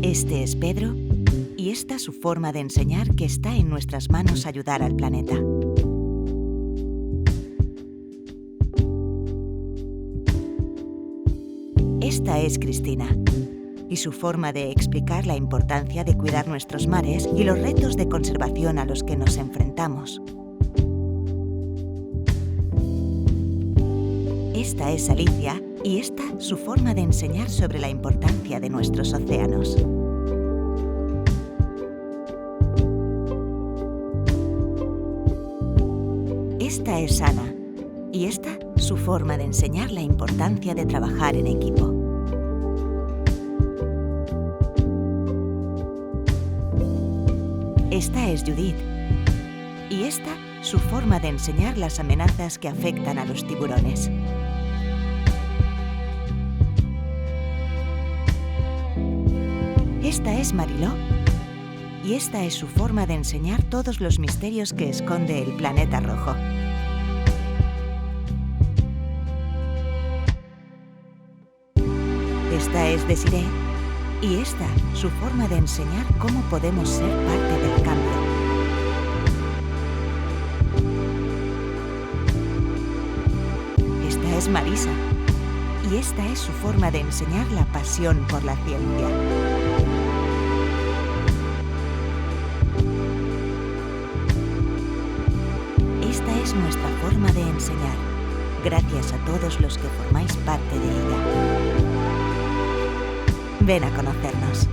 Este es Pedro y esta su forma de enseñar que está en nuestras manos ayudar al planeta. Esta es Cristina y su forma de explicar la importancia de cuidar nuestros mares y los retos de conservación a los que nos enfrentamos. Esta es Alicia y esta su forma de enseñar sobre la importancia de nuestros océanos. Esta es Ana y esta su forma de enseñar la importancia de trabajar en equipo. Esta es Judith y esta su forma de enseñar las amenazas que afectan a los tiburones. Esta es Mariló y esta es su forma de enseñar todos los misterios que esconde el planeta rojo. Esta es Desiree y esta su forma de enseñar cómo podemos ser parte del cambio. Esta es Marisa y esta es su forma de enseñar la pasión por la ciencia. Esta es nuestra forma de enseñar, gracias a todos los que formáis parte de ella. Ven a conocernos.